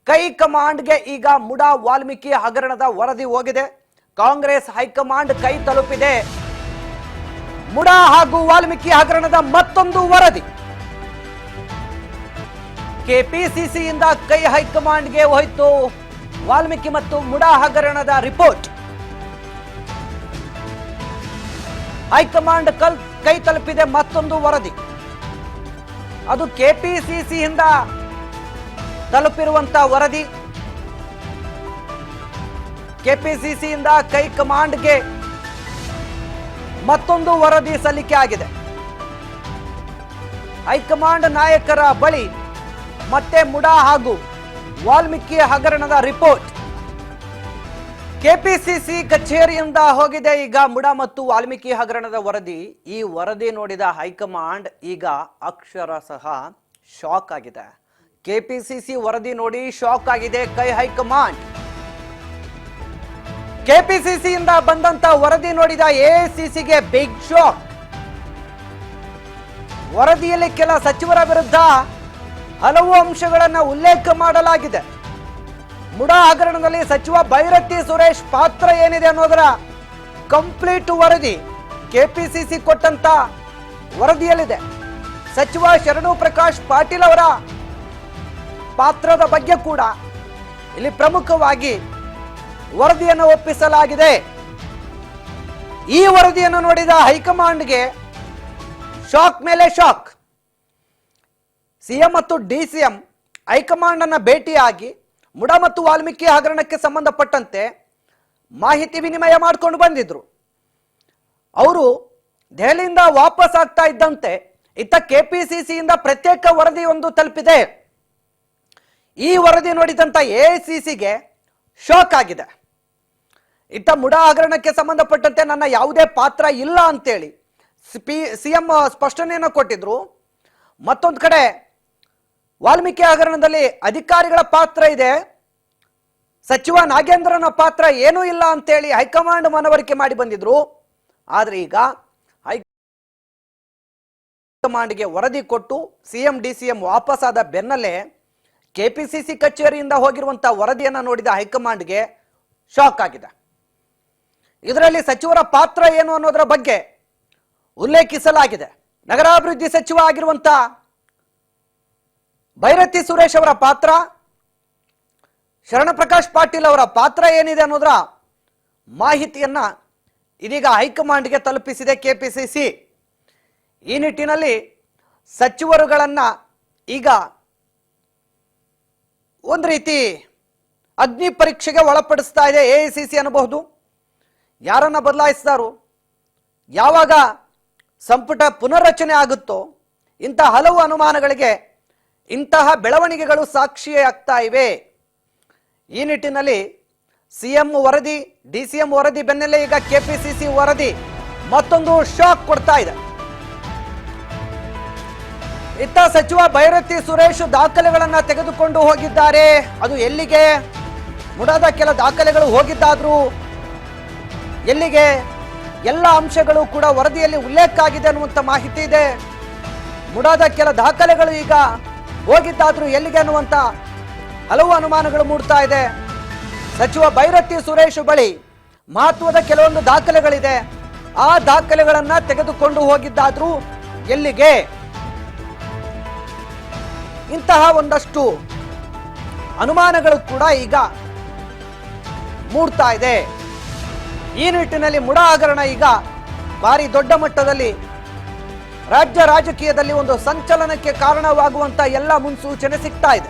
ಕೈ ಕಮಾಂಡ್ಗೆ ಈಗ ಮುಡಾ ವಾಲ್ಮೀಕಿ ಹಗರಣದ ವರದಿ ಹೋಗಿದೆ. ಕಾಂಗ್ರೆಸ್ ಹೈಕಮಾಂಡ್ ಕೈ ತಲುಪಿದೆ ಮುಡಾ ಹಾಗೂ ವಾಲ್ಮೀಕಿ ಹಗರಣದ ಮತ್ತೊಂದು ವರದಿ. ಕೆಪಿಸಿಸಿಯಿಂದ ಕೈ ಹೈಕಮಾಂಡ್ಗೆ ಹೋಯಿತು ವಾಲ್ಮೀಕಿ ಮತ್ತು ಮುಡಾ ಹಗರಣದ ರಿಪೋರ್ಟ್. ಹೈಕಮಾಂಡ್ ಕೈ ತಲುಪಿದೆ ಮತ್ತೊಂದು ವರದಿ. ಅದು ಕೆಪಿಸಿಸಿಯಿಂದ ತಲುಪಿರುವಂತಹ ವರದಿ. ಕೆಪಿಸಿಸಿಯಿಂದ ಕೈ ಕಮಾಂಡ್ಗೆ ಮತ್ತೊಂದು ವರದಿ ಸಲ್ಲಿಕೆ ಆಗಿದೆ. ಹೈಕಮಾಂಡ್ ನಾಯಕರ ಬಳಿ ಮತ್ತೆ ಮುಡಾ ಹಾಗೂ ವಾಲ್ಮೀಕಿ ಹಗರಣದ ರಿಪೋರ್ಟ್. ಕೆಪಿಸಿಸಿ ಕಚೇರಿಯಿಂದ ಹೋಗಿದೆ ಈಗ ಮುಡಾ ಮತ್ತು ವಾಲ್ಮೀಕಿ ಹಗರಣದ ವರದಿ. ಈ ವರದಿ ನೋಡಿದ ಹೈಕಮಾಂಡ್ ಈಗ ಅಕ್ಷರಶಃ ಶಾಕ್ ಆಗಿದೆ. ಕೆಪಿಸಿಸಿ ವರದಿ ನೋಡಿ ಶಾಕ್ ಆಗಿದೆ ಕೈ ಹೈಕಮಾಂಡ್. ಕೆಪಿಸಿಸಿಯಿಂದ ಬಂದಂತ ವರದಿ ನೋಡಿದ ಎಐಸಿಸಿಗೆ ಬಿಗ್ ಶಾಕ್. ವರದಿಯಲ್ಲಿ ಕೆಲ ಸಚಿವರ ವಿರುದ್ಧ ಹಲವು ಅಂಶಗಳನ್ನು ಉಲ್ಲೇಖ ಮಾಡಲಾಗಿದೆ. ಮುಡಾ ಹಗರಣದಲ್ಲಿ ಸಚಿವ ಭೈರತಿ ಸುರೇಶ್ ಪಾತ್ರ ಏನಿದೆ ಅನ್ನೋದರ ಕಂಪ್ಲೀಟ್ ವರದಿ ಕೆಪಿಸಿಸಿ ಕೊಟ್ಟಂತ ವರದಿಯಲ್ಲಿದೆ. ಸಚಿವ ಶರಣು ಪ್ರಕಾಶ್ ಪಾಟೀಲ್ ಅವರ ಪಾತ್ರದ ಬಗ್ಗೆ ಕೂಡ ಇಲ್ಲಿ ಪ್ರಮುಖವಾಗಿ ವರದಿಯನ್ನು ಒಪ್ಪಿಸಲಾಗಿದೆ. ಈ ವರದಿಯನ್ನು ನೋಡಿದ ಹೈಕಮಾಂಡ್ಗೆ ಶಾಕ್ ಮೇಲೆ ಶಾಕ್. ಸಿಎಂ ಮತ್ತು ಡಿಸಿಎಂ ಹೈಕಮಾಂಡ್ ಅನ್ನ ಭೇಟಿಯಾಗಿ ಮುಡಾ ಮತ್ತು ವಾಲ್ಮೀಕಿ ಹಗರಣಕ್ಕೆ ಸಂಬಂಧಪಟ್ಟಂತೆ ಮಾಹಿತಿ ವಿನಿಮಯ ಮಾಡಿಕೊಂಡು ಬಂದಿದ್ರು. ಅವರು ದೆಹಲಿಯಿಂದ ವಾಪಸ್ ಆಗ್ತಾ ಇದ್ದಂತೆ ಇತ್ತ ಕೆಪಿಸಿಸಿಯಿಂದ ಪ್ರತ್ಯೇಕ ವರದಿ ಒಂದು ತಲುಪಿದೆ. ಈ ವರದಿ ನೋಡಿದಂತ ಎಐಸಿಸಿಗೆ ಶಾಕ್ ಆಗಿದೆ. ಇತ್ತ ಮುಡಾ ಹಗರಣಕ್ಕೆ ಸಂಬಂಧಪಟ್ಟಂತೆ ನನ್ನ ಯಾವುದೇ ಪಾತ್ರ ಇಲ್ಲ ಅಂತೇಳಿ ಸಿಎಂ ಸ್ಪಷ್ಟನೆಯನ್ನು ಕೊಟ್ಟಿದ್ರು. ಮತ್ತೊಂದು ಕಡೆ ವಾಲ್ಮೀಕಿ ಹಗರಣದಲ್ಲಿ ಅಧಿಕಾರಿಗಳ ಪಾತ್ರ ಇದೆ, ಸಚಿವ ನಾಗೇಂದ್ರನ ಪಾತ್ರ ಏನೂ ಇಲ್ಲ ಅಂತೇಳಿ ಹೈಕಮಾಂಡ್ ಮನವರಿಕೆ ಮಾಡಿ ಬಂದಿದ್ರು. ಆದ್ರೆ ಈಗ ಹೈಕಮಾಂಡ್ಗೆ ವರದಿ ಕೊಟ್ಟು ಸಿಎಂ ಡಿಸಿಎಂ ವಾಪಸ್ ಆದ ಬೆನ್ನಲ್ಲೇ ಕೆಪಿಸಿಸಿ ಕಚೇರಿಯಿಂದ ಹೋಗಿರುವಂತಹ ವರದಿಯನ್ನ ನೋಡಿದ ಹೈಕಮಾಂಡ್ಗೆ ಶಾಕ್ ಆಗಿದೆ. ಇದರಲ್ಲಿ ಸಚಿವರ ಪಾತ್ರ ಏನು ಅನ್ನೋದರ ಬಗ್ಗೆ ಉಲ್ಲೇಖಿಸಲಾಗಿದೆ. ನಗರಾಭಿವೃದ್ಧಿ ಸಚಿವ ಆಗಿರುವಂತಹ ಭೈರತಿ ಸುರೇಶ್ ಅವರ ಪಾತ್ರ, ಶರಣಪ್ರಕಾಶ್ ಪಾಟೀಲ್ ಅವರ ಪಾತ್ರ ಏನಿದೆ ಅನ್ನೋದರ ಮಾಹಿತಿಯನ್ನ ಇದೀಗ ಹೈಕಮಾಂಡ್ಗೆ ತಲುಪಿಸಿದೆ ಕೆಪಿಸಿಸಿ. ಈ ನಿಟ್ಟಿನಲ್ಲಿ ಸಚಿವರುಗಳನ್ನ ಈಗ ಒಂದು ರೀತಿ ಅಗ್ನಿ ಪರೀಕ್ಷೆಗೆ ಒಳಪಡಿಸ್ತಾ ಇದೆ ಎಐಸಿಸಿ ಅನ್ನಬಹುದು. ಯಾರನ್ನ ಬದಲಾಯಿಸಿದಾರು, ಯಾವಾಗ ಸಂಪುಟ ಪುನರ್ರಚನೆ ಆಗುತ್ತೋ ಇಂತಹ ಹಲವು ಅನುಮಾನಗಳಿಗೆ ಇಂತಹ ಬೆಳವಣಿಗೆಗಳು ಸಾಕ್ಷಿಯಾಗ್ತಾ ಇವೆ. ಈ ನಿಟ್ಟಿನಲ್ಲಿ ಸಿಎಂ ವರದಿ, ಡಿಸಿಎಂ ವರದಿ ಬೆನ್ನಲ್ಲೇ ಈಗ ಕೆಪಿಸಿಸಿ ವರದಿ ಮತ್ತೊಂದು ಶಾಕ್ ಕೊಡ್ತಾ ಇದೆ. ಇತ್ತ ಸಚಿವ ಭೈರತಿ ಸುರೇಶ್ ದಾಖಲೆಗಳನ್ನ ತೆಗೆದುಕೊಂಡು ಹೋಗಿದ್ದಾರೆ. ಅದು ಎಲ್ಲಿಗೆ? ಮುಡಾದ ಕೆಲ ದಾಖಲೆಗಳು ಹೋಗಿದ್ದಾದ್ರು ಎಲ್ಲಿಗೆ? ಎಲ್ಲ ಅಂಶಗಳು ಕೂಡ ವರದಿಯಲ್ಲಿ ಉಲ್ಲೇಖ ಆಗಿದೆ ಅನ್ನುವಂಥ ಮಾಹಿತಿ ಇದೆ. ಮುಡಾದ ಕೆಲ ದಾಖಲೆಗಳು ಈಗ ಹೋಗಿದ್ದಾದ್ರು ಎಲ್ಲಿಗೆ ಅನ್ನುವಂಥ ಹಲವು ಅನುಮಾನಗಳು ಮೂಡ್ತಾ ಇದೆ. ಸಚಿವ ಭೈರತಿ ಸುರೇಶ್ ಬಳಿ ಮಹತ್ವದ ಕೆಲವೊಂದು ದಾಖಲೆಗಳಿದೆ. ಆ ದಾಖಲೆಗಳನ್ನ ತೆಗೆದುಕೊಂಡು ಹೋಗಿದ್ದಾದ್ರು ಎಲ್ಲಿಗೆ? ಇಂತಹ ಒಂದಷ್ಟು ಅನುಮಾನಗಳು ಕೂಡ ಈಗ ಮೂಡ್ತಾ ಇದೆ. ಈ ನಿಟ್ಟಿನಲ್ಲಿ ಮುಡಾ ಹಗರಣ ಈಗ ಭಾರಿ ದೊಡ್ಡ ಮಟ್ಟದಲ್ಲಿ ರಾಜ್ಯ ರಾಜಕೀಯದಲ್ಲಿ ಒಂದು ಸಂಚಲನಕ್ಕೆ ಕಾರಣವಾಗುವಂತ ಎಲ್ಲ ಮುನ್ಸೂಚನೆ ಸಿಗ್ತಾ ಇದೆ.